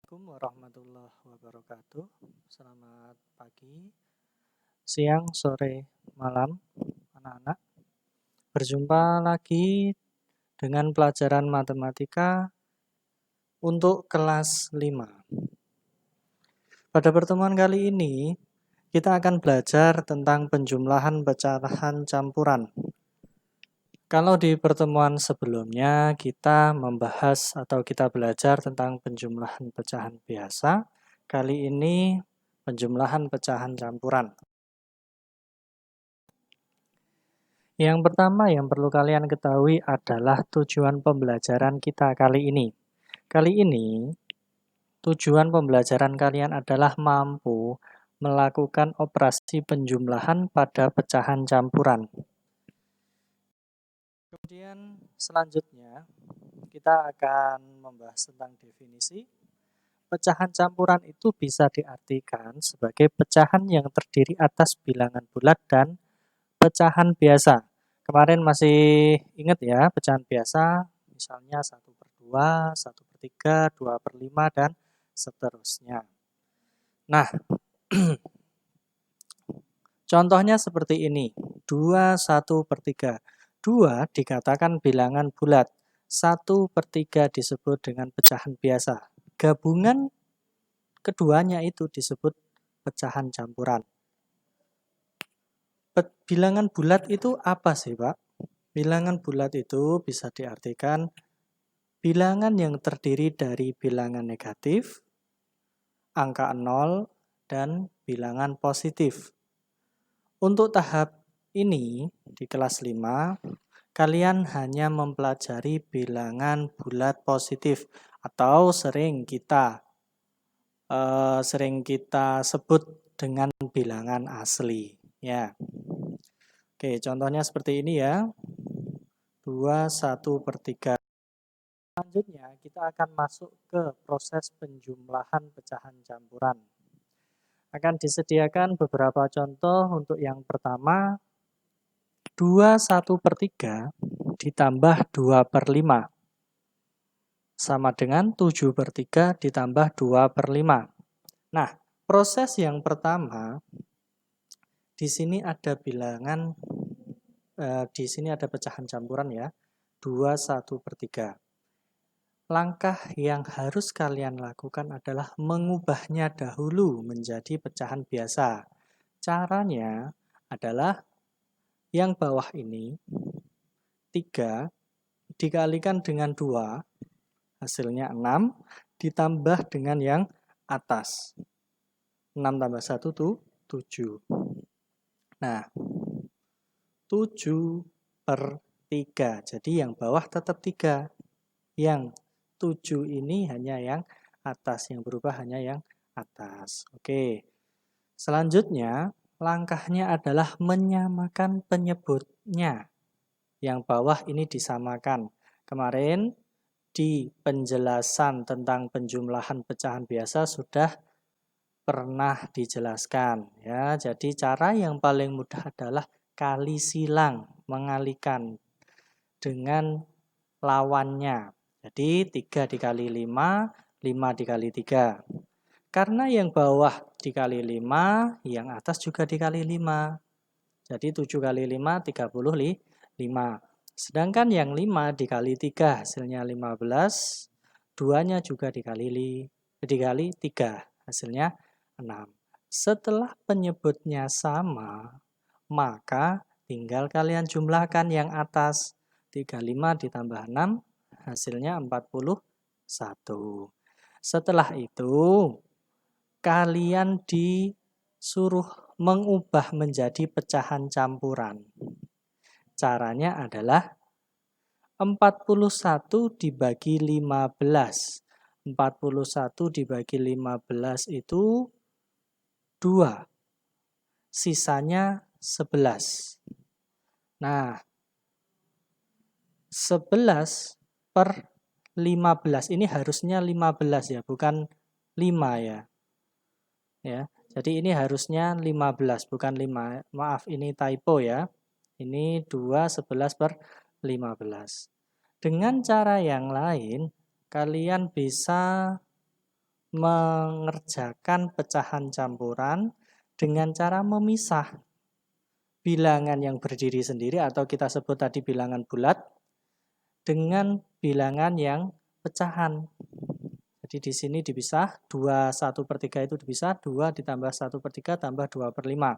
Assalamualaikum warahmatullahi wabarakatuh. Selamat pagi, siang, sore, malam, anak-anak. Berjumpa lagi dengan pelajaran matematika untuk kelas 5. Pada pertemuan kali ini, kita akan belajar tentang penjumlahan pecahan campuran. Kalau di pertemuan sebelumnya kita membahas atau kita belajar tentang penjumlahan pecahan biasa, kali ini penjumlahan pecahan campuran. Yang pertama yang perlu kalian ketahui adalah tujuan pembelajaran kita kali ini. Kali ini, tujuan pembelajaran kalian adalah mampu melakukan operasi penjumlahan pada pecahan campuran. Kemudian selanjutnya kita akan membahas tentang definisi. Pecahan campuran itu bisa diartikan sebagai pecahan yang terdiri atas bilangan bulat dan pecahan biasa. Kemarin masih ingat ya, pecahan biasa misalnya 1/2, 1/3, 2/5, dan seterusnya. Nah, contohnya seperti ini, 2 1/3. 2 dikatakan bilangan bulat, 1/3 disebut dengan pecahan biasa. Gabungan keduanya itu disebut pecahan campuran. Bilangan bulat itu apa sih, Pak? Bilangan bulat itu bisa diartikan bilangan yang terdiri dari bilangan negatif, angka 0, dan bilangan positif. Untuk tahap ini di kelas 5, kalian hanya mempelajari bilangan bulat positif atau sering kita sebut dengan bilangan asli ya. Oke, contohnya seperti ini ya. 2 1/3. Selanjutnya kita akan masuk ke proses penjumlahan pecahan campuran. Akan disediakan beberapa contoh. Untuk yang pertama, 2 1/3 ditambah 2/5 sama dengan 7/3 ditambah 2/5. Nah, proses yang pertama, di sini ada bilangan, di sini ada pecahan campuran ya, 2 1/3. Langkah yang harus kalian lakukan adalah mengubahnya dahulu menjadi pecahan biasa. Caranya adalah yang bawah ini, 3 dikalikan dengan 2, hasilnya 6, ditambah dengan yang atas. 6 tambah 1 itu 7. Nah, 7/3. Jadi yang bawah tetap 3. Yang 7 ini hanya yang atas, yang berubah hanya yang atas. Oke. Selanjutnya, langkahnya adalah menyamakan penyebutnya. Yang bawah ini disamakan. Kemarin di penjelasan tentang penjumlahan pecahan biasa sudah pernah dijelaskan ya. Jadi cara yang paling mudah adalah kali silang, mengalikan dengan lawannya. Jadi 3 dikali 5, 5 dikali 3. Karena yang bawah dikali 5, yang atas juga dikali 5. Jadi 7 kali 5, 35. Sedangkan yang 5 dikali 3, hasilnya 15. 2-nya juga dikali 3, hasilnya 6. Setelah penyebutnya sama, maka tinggal kalian jumlahkan yang atas. 35 ditambah 6, hasilnya 41. Setelah itu, kalian disuruh mengubah menjadi pecahan campuran. Caranya adalah 41 dibagi 15. 41 dibagi 15 itu 2. Sisanya 11. Nah, 11/15 ini harusnya 15 ya, bukan 5 ya. Ya. Jadi ini harusnya 15 bukan 5. Maaf, ini typo ya. Ini 2 11/15. Dengan cara yang lain, kalian bisa mengerjakan pecahan campuran dengan cara memisah bilangan yang berdiri sendiri atau kita sebut tadi bilangan bulat dengan bilangan yang pecahan. Jadi di sini dipisah, 2/1/3 itu dipisah, 2 ditambah 1/3 tambah 2/5.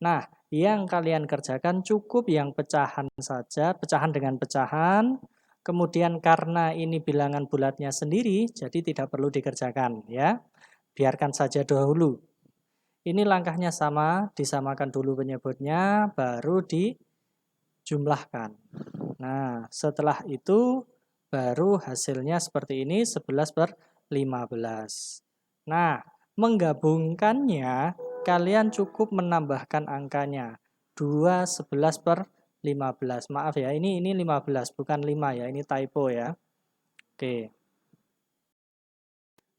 Nah, yang kalian kerjakan cukup yang pecahan saja, pecahan dengan pecahan. Kemudian karena ini bilangan bulatnya sendiri, jadi tidak perlu dikerjakan ya. Biarkan saja dahulu. Ini langkahnya sama, disamakan dulu penyebutnya, baru dijumlahkan. Nah, setelah itu baru hasilnya seperti ini, 11/15. Nah, menggabungkannya, kalian cukup menambahkan angkanya. 2, 11/15. Maaf ya, ini 15, bukan 5 ya, ini typo ya. Oke.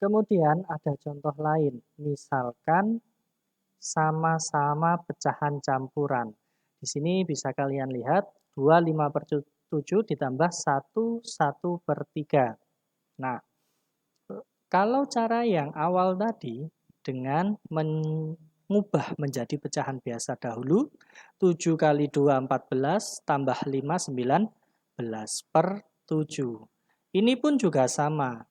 Kemudian ada contoh lain, misalkan sama-sama pecahan campuran. Di sini bisa kalian lihat 25/7 ditambah 1/3. Nah, kalau cara yang awal tadi dengan mengubah menjadi pecahan biasa dahulu, 7 kali 2 14 tambah 5 19/7. Ini pun juga sama.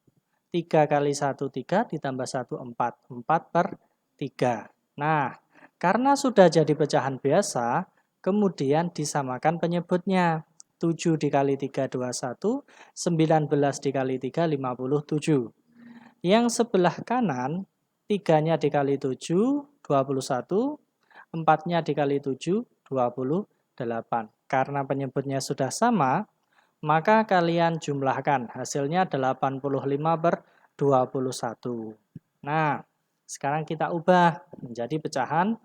3 kali 1 3 ditambah 1 4, 4/3. Nah, karena sudah jadi pecahan biasa, kemudian disamakan penyebutnya. 7 dikali 3 21, 19 dikali 3 57. Yang sebelah kanan, 3-nya dikali 7, 21, 4-nya dikali 7, 28. Karena penyebutnya sudah sama, maka kalian jumlahkan. Hasilnya 85/21. Nah, sekarang kita ubah menjadi pecahan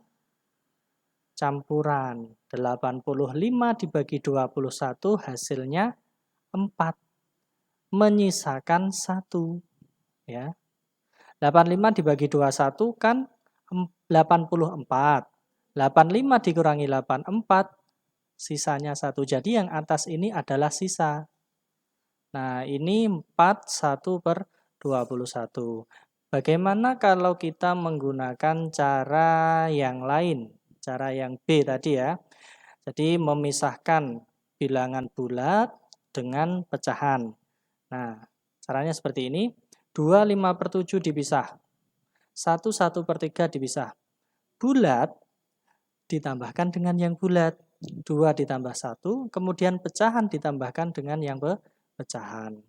campuran. 85 dibagi 21 hasilnya 4. Menyisakan 1. Ya. 85 dibagi 21 kan 84. 85 dikurangi 84, sisanya 1. Jadi yang atas ini adalah sisa. Nah, ini 41/21. Bagaimana kalau kita menggunakan cara yang lain? Cara yang B tadi ya. Jadi memisahkan bilangan bulat dengan pecahan. Nah, caranya seperti ini. 25/7 dipisah. 1/1/3 dipisah. Bulat ditambahkan dengan yang bulat. 2 ditambah 1, kemudian pecahan ditambahkan dengan yang pecahan.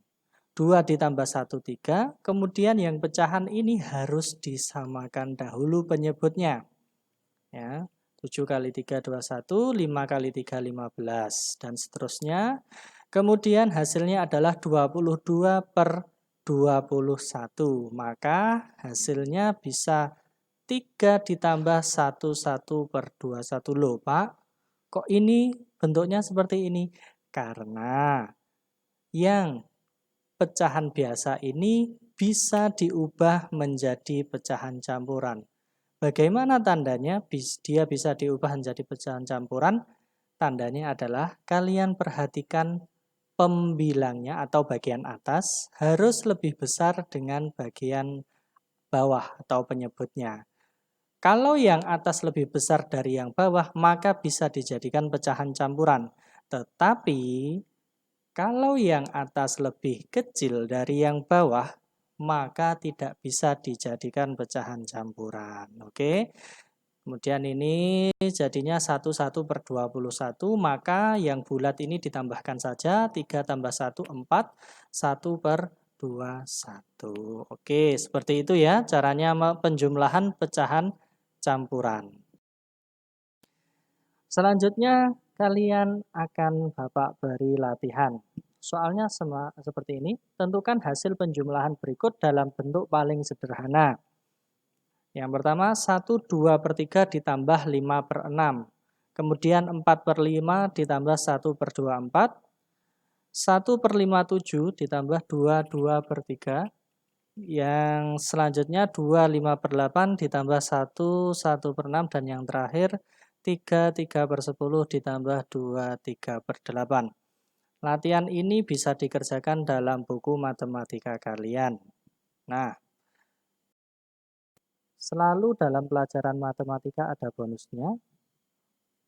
2 ditambah 1, 3, kemudian yang pecahan ini harus disamakan dahulu penyebutnya. Ya, 7 kali 3, 21, 5 kali 3, 15, dan seterusnya. Kemudian hasilnya adalah 22/21. Maka hasilnya bisa 3 ditambah 1/21. Loh Pak, kok ini bentuknya seperti ini? Karena yang pecahan biasa ini bisa diubah menjadi pecahan campuran. Bagaimana tandanya dia bisa diubah menjadi pecahan campuran? Tandanya adalah kalian perhatikan pembilangnya atau bagian atas harus lebih besar dengan bagian bawah atau penyebutnya. Kalau yang atas lebih besar dari yang bawah, maka bisa dijadikan pecahan campuran. Tetapi kalau yang atas lebih kecil dari yang bawah, maka tidak bisa dijadikan pecahan campuran. Oke. Kemudian ini jadinya 11/21, maka yang bulat ini ditambahkan saja, 3 tambah 1, 4, 1/21. Oke, seperti itu ya caranya penjumlahan pecahan campuran. Selanjutnya kalian akan Bapak beri latihan. Soalnya seperti ini, tentukan hasil penjumlahan berikut dalam bentuk paling sederhana. Yang pertama 1/2/3 ditambah 5/6. Kemudian 4/5 ditambah 1/24. 1/57 ditambah 2/3. Yang selanjutnya 2/5/8 ditambah 1/1/6. Dan yang terakhir 3/3/10 ditambah 2/3/8. Latihan ini bisa dikerjakan dalam buku matematika kalian. Nah, Selalu dalam pelajaran matematika ada bonusnya.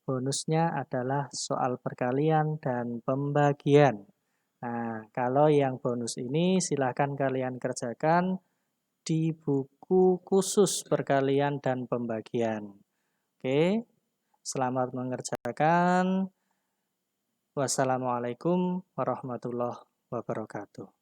Bonusnya adalah soal perkalian dan pembagian. Nah, kalau yang bonus ini silakan kalian kerjakan di buku khusus perkalian dan pembagian. Oke, selamat mengerjakan. Wassalamualaikum warahmatullahi wabarakatuh.